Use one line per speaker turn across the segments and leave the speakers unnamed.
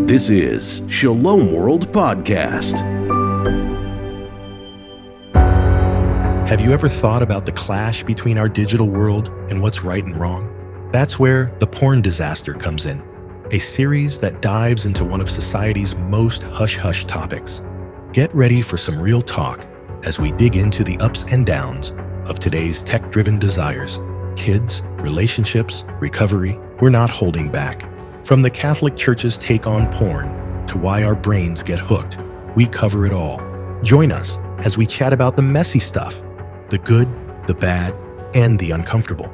This is Shalom World Podcast.
Have you ever thought about the clash between our digital world and what's right and wrong? That's where The Porn Disaster comes in, a series that dives into one of society's most hush-hush topics. Get ready for some real talk as we dig into the ups and downs of today's tech-driven desires. Kids, relationships, recovery, we're not holding back. From the Catholic Church's take on porn to why our brains get hooked, we cover it all. Join us as we chat about the messy stuff, the good, the bad, and the uncomfortable.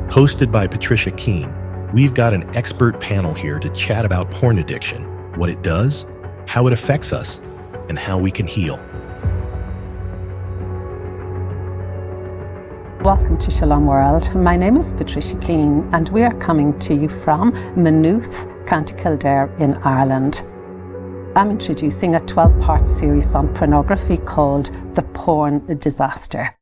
Hosted by Patricia Keane, we've got an expert panel here to chat about porn addiction, what it does, how it affects us, and how we can heal.
Welcome to Shalom World. My name is Patricia Keane and we are coming to you from Maynooth, County Kildare in Ireland. I'm introducing a 12-part series on pornography called The Porn Disaster.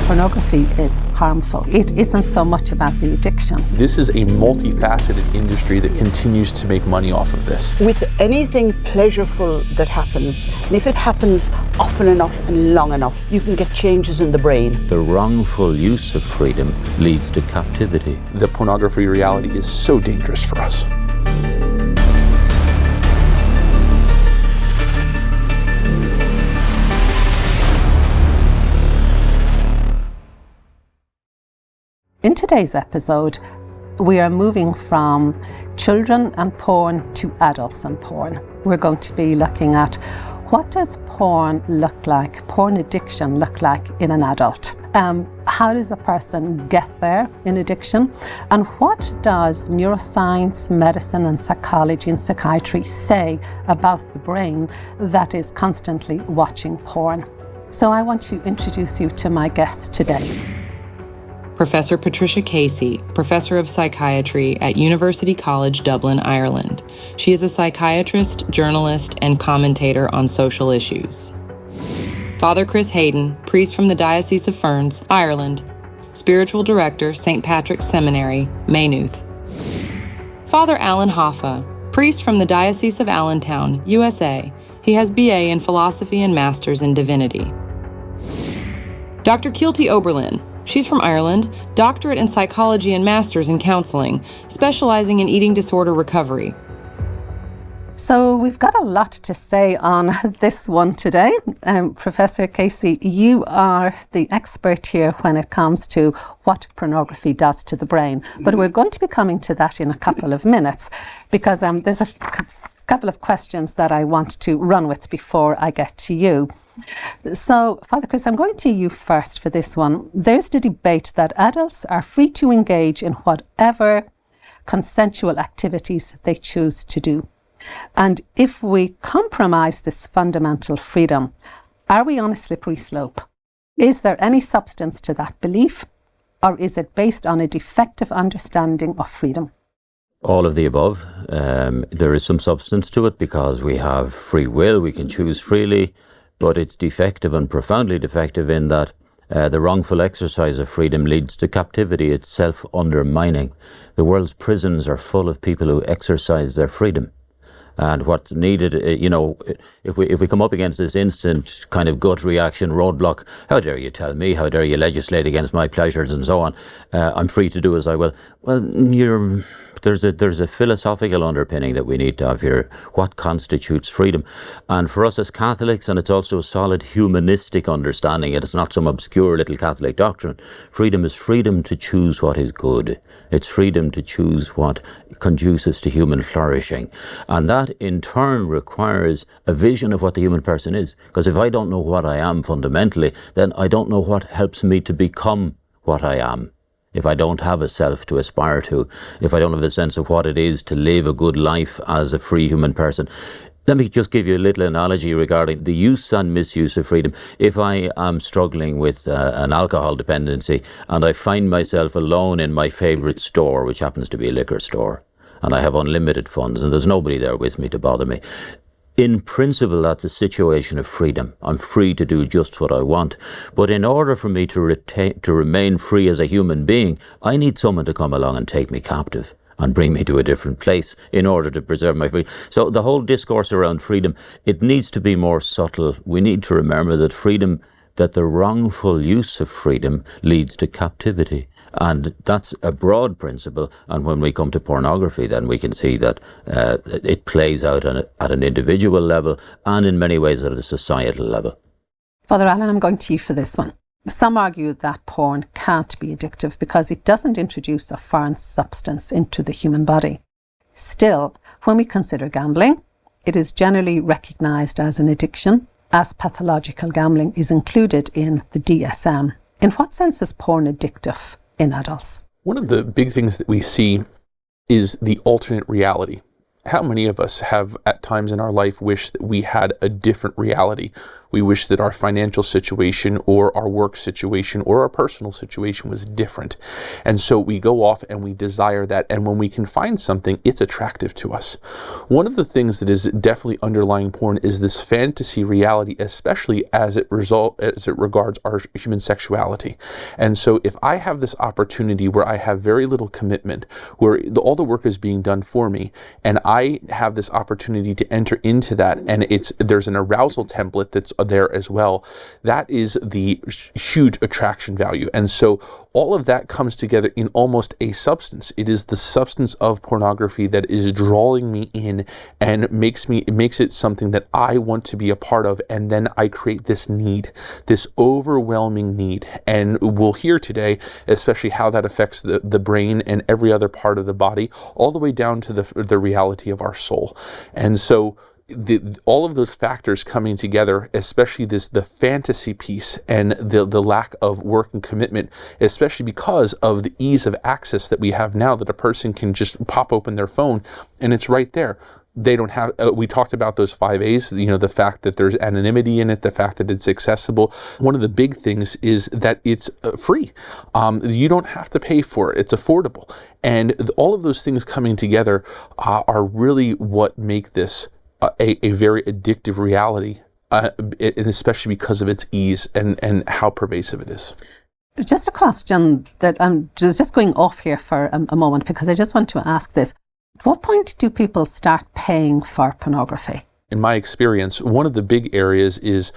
Pornography is harmful. It isn't so much about the addiction.
This is a multifaceted industry that continues to make money off of this.
With anything pleasureful that happens, and if it happens often enough and long enough, you can get changes in the brain.
The wrongful use of freedom leads to captivity.
The pornography reality is so dangerous for us.
In today's episode, we are moving from children and porn to adults and porn. We're going to be looking at what does porn look like, porn addiction look like in an adult? How does a person get there in addiction? And what does neuroscience, medicine and psychology and psychiatry say about the brain that is constantly watching porn? So I want to introduce you to my guest today.
Professor Patricia Casey, Professor of Psychiatry at University College Dublin, Ireland. She is a psychiatrist, journalist, and commentator on social issues. Father Chris Hayden, priest from the Diocese of Ferns, Ireland. Spiritual Director, St. Patrick's Seminary, Maynooth. Father Alan Hoffa, priest from the Diocese of Allentown, USA. He has BA in Philosophy and Masters in Divinity. Dr. Kielty Oberlin. She's from Ireland, doctorate in psychology and master's in counseling, specializing in eating disorder recovery.
So we've got a lot to say on this one today. Professor Casey, you are the expert here when it comes to what pornography does to the brain. But we're going to be coming to that in a couple of minutes because there's a couple of questions that I want to run with before I get to you. So, Father Chris, I'm going to you first for this one. There's the debate that adults are free to engage in whatever consensual activities they choose to do. And if we compromise this fundamental freedom, are we on a slippery slope? Is there any substance to that belief, or is it based on a defective understanding of freedom?
All of the above. There is some substance to it because we have free will, we can choose freely, but it's defective and profoundly defective in that the wrongful exercise of freedom leads to captivity. It's self-undermining. The world's prisons are full of people who exercise their freedom. And what's needed, if we come up against this instant kind of gut reaction, roadblock, how dare you tell me, how dare you legislate against my pleasures and so on, I'm free to do as I will. Well, there's a philosophical underpinning that we need to have here. What constitutes freedom? And for us as Catholics, and it's also a solid humanistic understanding, it's not some obscure little Catholic doctrine. Freedom is freedom to choose what is good. It's freedom to choose what conduces to human flourishing. And that in turn requires a vision of what the human person is. Because if I don't know what I am fundamentally, then I don't know what helps me to become what I am. If I don't have a self to aspire to, if I don't have a sense of what it is to live a good life as a free human person. Let me just give you a little analogy regarding the use and misuse of freedom. If I am struggling with an alcohol dependency and I find myself alone in my favourite store, which happens to be a liquor store, and I have unlimited funds and there's nobody there with me to bother me, In principle, that's a situation of freedom. I'm free to do just what I want. But in order for me to remain free as a human being, I need someone to come along and take me captive and bring me to a different place in order to preserve my freedom. So the whole discourse around freedom, it needs to be more subtle. We need to remember that freedom, that the wrongful use of freedom leads to captivity. And that's a broad principle. And when we come to pornography, then we can see that it plays out at an individual level and in many ways at a societal level.
Father Allen, I'm going to you for this one. Some argue that porn can't be addictive because it doesn't introduce a foreign substance into the human body. Still, when we consider gambling, it is generally recognised as an addiction, as pathological gambling is included in the DSM. In what sense is porn addictive in adults?
One of the big things that we see is the alternate reality. How many of us have at times in our life wished that we had a different reality? We wish that our financial situation or our work situation or our personal situation was different. And so we go off and we desire that. And when we can find something, it's attractive to us. One of the things that is definitely underlying porn is this fantasy reality, especially as it regards our human sexuality. And so if I have this opportunity where I have very little commitment, where all the work is being done for me, and I have this opportunity to enter into that, and there's an arousal template that's there as well, that is the huge attraction value. And so all of that comes together in almost a substance. It is the substance of pornography that is drawing me in and makes it something that I want to be a part of. And then I create this need, this overwhelming need. And we'll hear today, especially how that affects the brain and every other part of the body, all the way down to the reality of our soul. And so all of those factors coming together, especially the fantasy piece and the lack of work and commitment, especially because of the ease of access that we have now, that a person can just pop open their phone and it's right there. They don't have, we talked about those 5 A's, the fact that there's anonymity in it, the fact that it's accessible. One of the big things is that it's free. You don't have to pay for it. It's affordable. And all of those things coming together are really what make this a very addictive reality, and especially because of its ease and how pervasive it is.
Just a question that I'm just going off here for a moment, because I just want to ask this. At what point do people start paying for pornography?
In my experience, one of the big areas is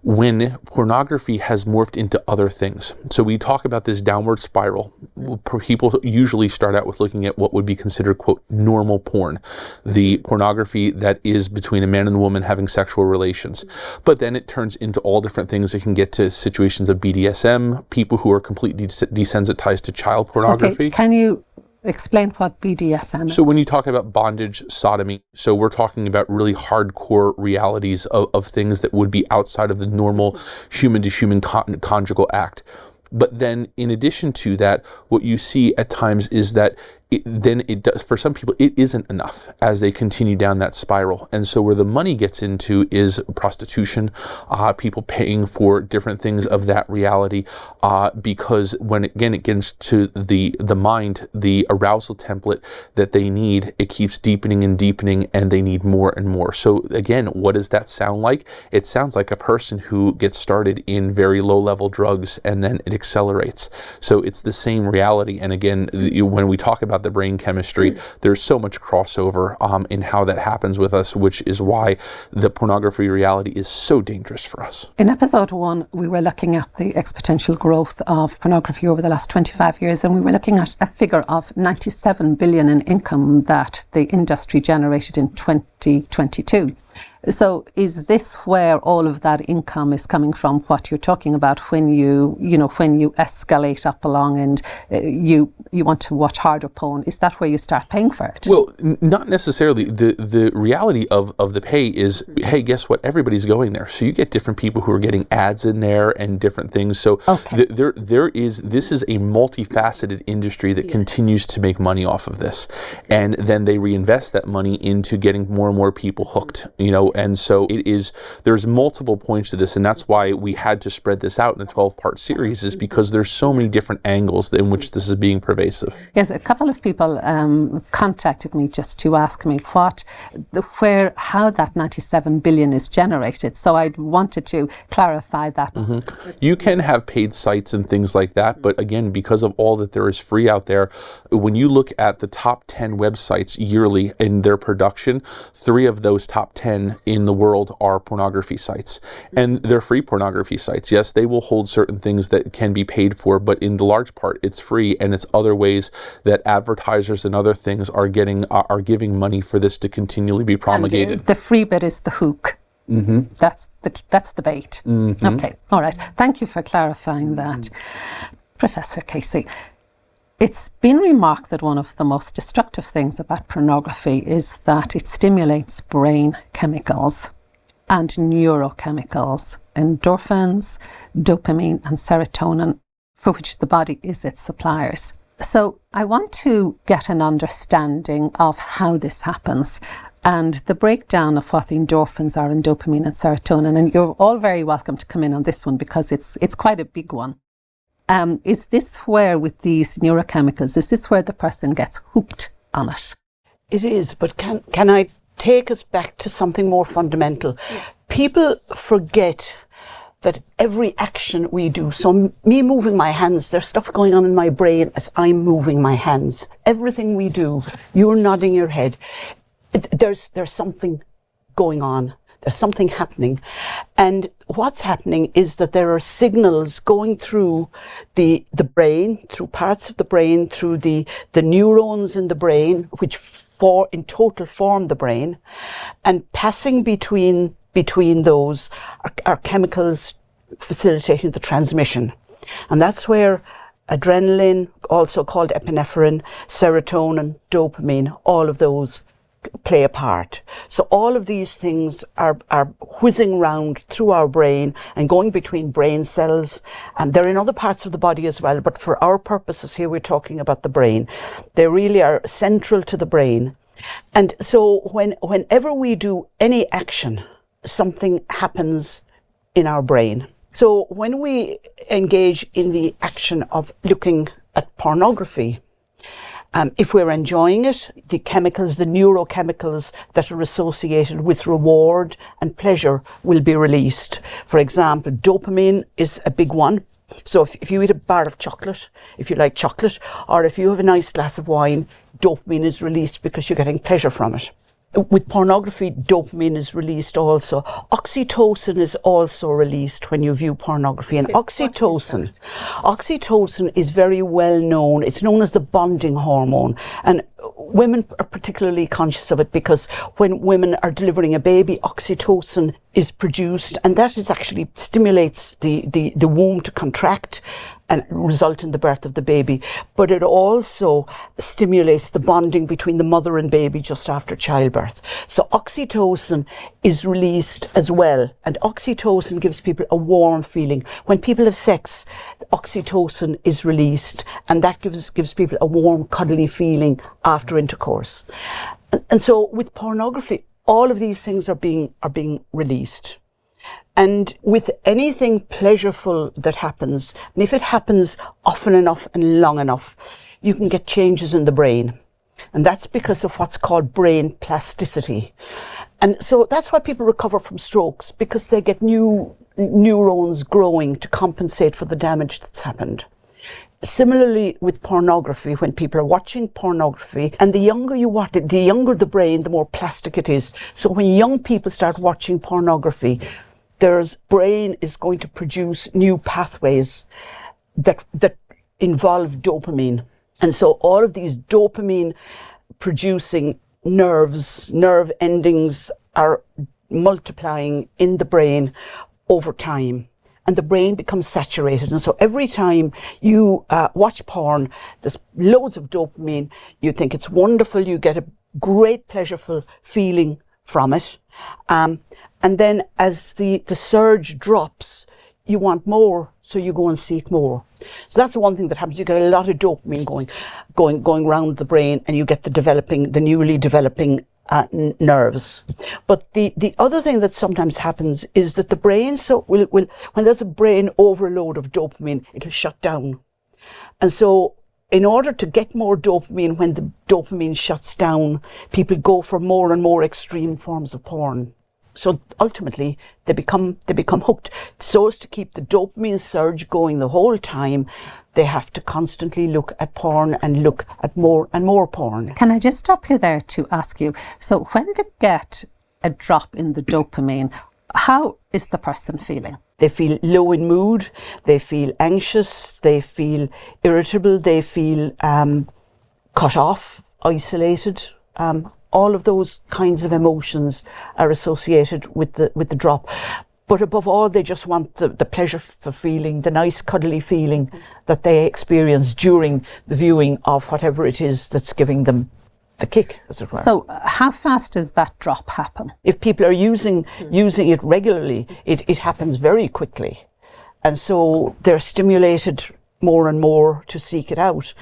when pornography has morphed into other things. So we talk about this downward spiral. People usually start out with looking at what would be considered, quote, normal porn, the pornography that is between a man and a woman having sexual relations. But then it turns into all different things. It can get to situations of BDSM, people who are completely desensitized to child pornography.
Okay. Can you explain what BDSM is?
So when you talk about bondage, sodomy, so we're talking about really hardcore realities of things that would be outside of the normal human-to-human conjugal act. But then in addition to that, what you see at times is that it does, for some people, it isn't enough as they continue down that spiral. And so where the money gets into is prostitution, people paying for different things of that reality, because when, again, it gets to the mind, the arousal template that they need, it keeps deepening and deepening, and they need more and more. So again, what does that sound like? It sounds like a person who gets started in very low-level drugs, and then it accelerates. So it's the same reality. And again, when we talk about the brain chemistry, there's so much crossover in how that happens with us, which is why the pornography reality is so dangerous for us.
In episode 1, we were looking at the exponential growth of pornography over the last 25 years, and we were looking at a figure of 97 billion in income that the industry generated in 2022. So is this where all of that income is coming from, what you're talking about when you escalate up along and you want to watch harder porn? Is that where you start paying for it?
Well, not necessarily. The reality of the pay is, hey, guess what? Everybody's going there. So you get different people who are getting ads in there and different things. So
okay.
This is a multifaceted industry that continues to make money off of this. And then they reinvest that money into getting more and more people hooked. and so there's multiple points to this, and that's why we had to spread this out in a 12-part series, is because there's so many different angles in which this is being pervasive.
Yes, a couple of people contacted me just to ask me how that 97 billion is generated. So I wanted to clarify that.
You can have paid sites and things like that, but again, because of all that there is free out there, when you look at the top 10 websites yearly in their production, 3 of those top 10 in the world are pornography sites. And they're free pornography sites. Yes, they will hold certain things that can be paid for, but in the large part, it's free, and it's other ways that advertisers and other things are giving money for this to continually be promulgated.
And, the free bit is the hook. That's the bait. Okay, all right. Thank you for clarifying that. Professor Casey, it's been remarked that one of the most destructive things about pornography is that it stimulates brain chemicals and neurochemicals, endorphins, dopamine and serotonin, for which the body is its suppliers. So I want to get an understanding of how this happens and the breakdown of what the endorphins are and dopamine and serotonin. And you're all very welcome to come in on this one because it's quite a big one. Is this where, with these neurochemicals, is this where the person gets hooked on it?
It is, but can I take us back to something more fundamental? Yes. People forget that every action we do, so me moving my hands, there's stuff going on in my brain as I'm moving my hands. Everything we do, you're nodding your head, there's something going on. There's something happening. And what's happening is that there are signals going through the brain, through parts of the brain, through the neurons in the brain, which in total form the brain, and passing between those are chemicals facilitating the transmission. And that's where adrenaline, also called epinephrine, serotonin, dopamine, all of those play a part. So all of these things are whizzing round through our brain and going between brain cells, and they're in other parts of the body as well, but for our purposes here we're talking about the brain. They really are central to the brain. And so whenever we do any action, something happens in our brain. So when we engage in the action of looking at pornography, if we're enjoying it, the neurochemicals that are associated with reward and pleasure will be released. For example, dopamine is a big one. So if you eat a bar of chocolate, if you like chocolate, or if you have a nice glass of wine, dopamine is released because you're getting pleasure from it. With pornography, dopamine is released also. Oxytocin is also released when you view pornography. And oxytocin is very well known. It's known as the bonding hormone. And women are particularly conscious of it because when women are delivering a baby, oxytocin is produced, and that is actually stimulates the womb to contract and result in the birth of the baby. But it also stimulates the bonding between the mother and baby just after childbirth. So oxytocin is released as well. And oxytocin gives people a warm feeling. When people have sex, oxytocin is released, and that gives people a warm, cuddly feeling after intercourse. And so with pornography, all of these things are being released. And with anything pleasureful that happens, and if it happens often enough and long enough, you can get changes in the brain. And that's because of what's called brain plasticity. And so that's why people recover from strokes, because they get new neurons growing to compensate for the damage that's happened. Similarly with pornography, when people are watching pornography, and the younger you watch it, the younger the brain, the more plastic it is. So when young people start watching pornography, their brain is going to produce new pathways that involve dopamine. And so all of these dopamine producing nerve endings are multiplying in the brain over time. And the brain becomes saturated. And so every time you watch porn, there's loads of dopamine. You think it's wonderful. You get a great pleasureful feeling from it. And then as the surge drops, you want more, so you go and seek more. So that's the one thing that happens. You get a lot of dopamine going around the brain, and you get the newly developing nerves. But the other thing that sometimes happens is that the brain will when there's a brain overload of dopamine, it'll shut down. And so in order to get more dopamine, when the dopamine shuts down, people go for more and more extreme forms of porn. So ultimately, they become hooked. So as to keep the dopamine surge going the whole time, they have to constantly look at porn and look at more and more porn.
Can I just stop you there to ask you, so when they get a drop in the dopamine, how is the person feeling?
They feel low in mood, they feel anxious, they feel irritable, they feel cut off, isolated. All of those kinds of emotions are associated with the drop. But above all, they just want the pleasure for feeling, the nice cuddly feeling that they experience during the viewing of whatever it is that's giving them the kick, as it were.
So how fast does that drop happen?
If people are using it regularly, it happens very quickly. And so they're stimulated more and more to seek it out.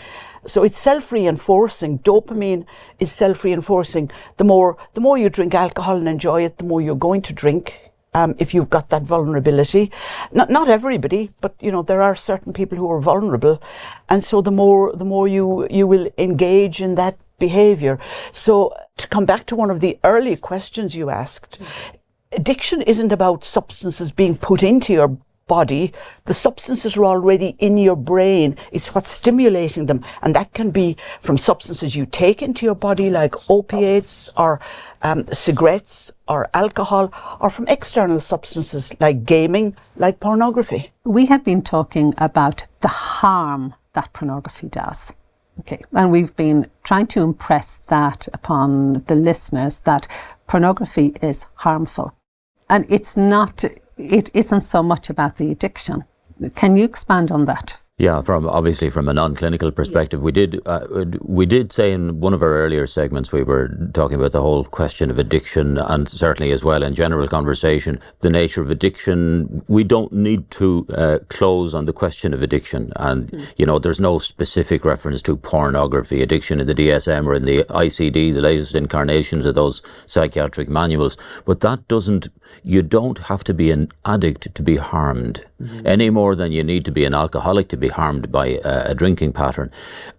So it's self-reinforcing. Dopamine is self-reinforcing. The more you drink alcohol and enjoy it, the more you're going to drink. If you've got that vulnerability, not everybody, but there are certain people who are vulnerable, and so the more you will engage in that behavior. So to come back to one of the early questions you asked, addiction isn't about substances being put into your body. The substances are already in your brain. It's what's stimulating them, and that can be from substances you take into your body, like opiates or cigarettes or alcohol, or from external substances like gaming, like pornography.
We have been talking about the harm that pornography does. Okay, and we've been trying to impress that upon the listeners that pornography is harmful, and it isn't so much about the addiction. Can you expand on that?
Yeah, obviously from a non-clinical perspective, we did say in one of our earlier segments, we were talking about the whole question of addiction, and certainly as well in general conversation, the nature of addiction. We don't need to close on the question of addiction, and there's no specific reference to pornography addiction in the DSM or in the ICD, the latest incarnations of those psychiatric manuals. But that doesn't. You don't have to be an addict to be harmed, any more than you need to be an alcoholic to be harmed by a drinking pattern.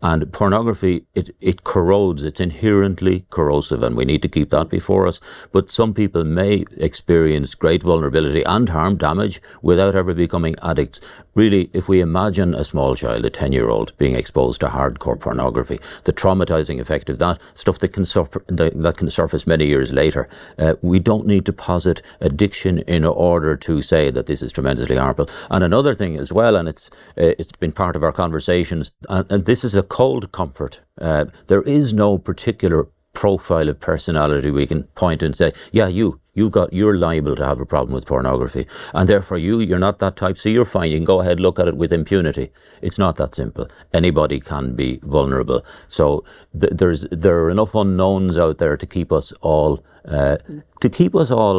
And pornography, it corrodes. It's inherently corrosive, and we need to keep that before us. But some people may experience great vulnerability and harm, damage, without ever becoming addicts. Really, if we imagine a small child, a 10-year-old, being exposed to hardcore pornography, the traumatizing effect of that, stuff that can surface many years later, we don't need to posit addiction in order to say that this is tremendously harmful. And another thing as well, and it's been part of our conversations, and this is a cold comfort. There is no particular profile of personality we can point and say, yeah, you're liable to have a problem with pornography, and therefore you're not that type, so you're fine, you can go ahead, look at it with impunity. It's not that simple. Anybody can be vulnerable. So there are enough unknowns out there to keep us all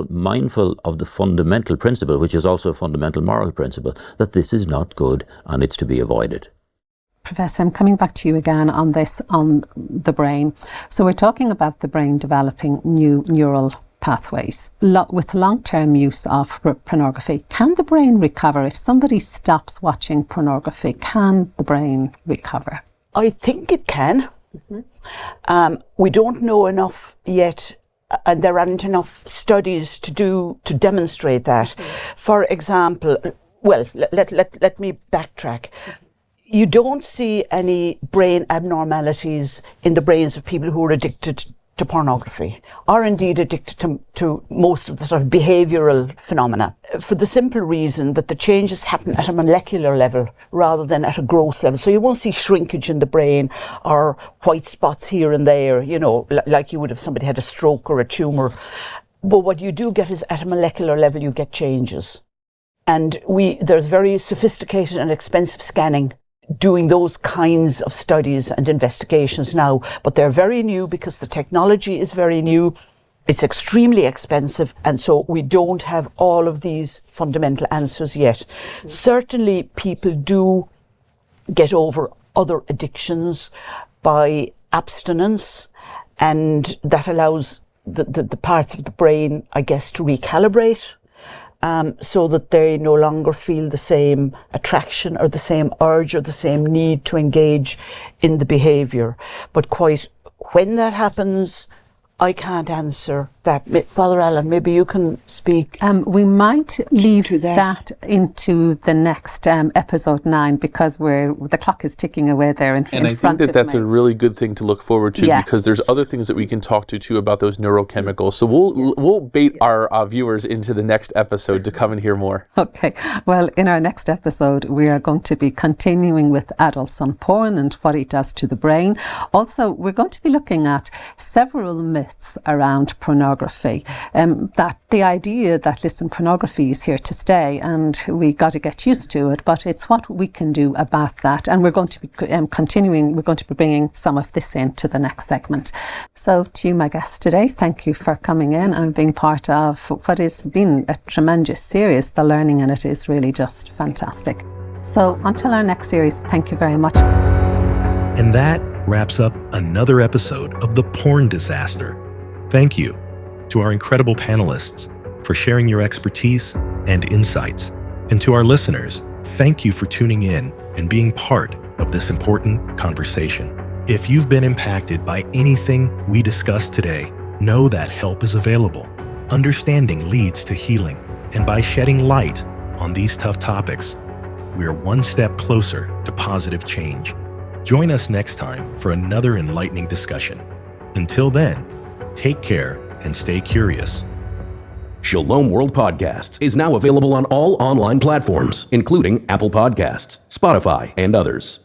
mindful of the fundamental principle, which is also a fundamental moral principle, that this is not good and it's to be avoided.
Professor, I'm coming back to you again on this, on the brain. So we're talking about the brain developing new neural pathways. With long-term use of pornography, can the brain recover? If somebody stops watching pornography, can the brain recover?
I think it can. We don't know enough yet, and there aren't enough studies to demonstrate that. For example, well, let me backtrack. You don't see any brain abnormalities in the brains of people who are addicted to pornography, or indeed addicted to most of the sort of behavioural phenomena, for the simple reason that the changes happen at a molecular level rather than at a gross level. So you won't see shrinkage in the brain or white spots here and there, like you would if somebody had a stroke or a tumour. But what you do get is at a molecular level, you get changes. And there's very sophisticated and expensive scanning doing those kinds of studies and investigations now, but they're very new because the technology is very new. It's extremely expensive, and so we don't have all of these fundamental answers yet. Certainly people do get over other addictions by abstinence, and that allows the parts of the brain, I guess, to recalibrate, so that they no longer feel the same attraction or the same urge or the same need to engage in the behaviour. But quite when that happens, I can't answer that. Father Alan, maybe you can speak.
We might leave
to
that into the next episode 9, because the clock is ticking away there in front of me.
And I think that's a really good thing to look forward to, because there's other things that we can talk to too about those neurochemicals. So we'll bait our viewers into the next episode to come and hear more.
Okay. Well, in our next episode, we are going to be continuing with adults on porn and what it does to the brain. Also, we're going to be looking at several myths around pornography. That the idea that, listen, pornography is here to stay and we got to get used to it, but it's what we can do about that. And we're going to be we're going to be bringing some of this into the next segment. So to you, my guest today, thank you for coming in and being part of what has been a tremendous series. The learning in it is really just fantastic. So until our next series, thank you very much.
And that wraps up another episode of The Porn Disaster. Thank you to our incredible panelists for sharing your expertise and insights. And to our listeners, thank you for tuning in and being part of this important conversation. If you've been impacted by anything we discussed today, know that help is available. Understanding leads to healing, and by shedding light on these tough topics, we're one step closer to positive change. Join us next time for another enlightening discussion. Until then, take care and stay curious.
Shalom World Podcasts is now available on all online platforms, including Apple Podcasts, Spotify, and others.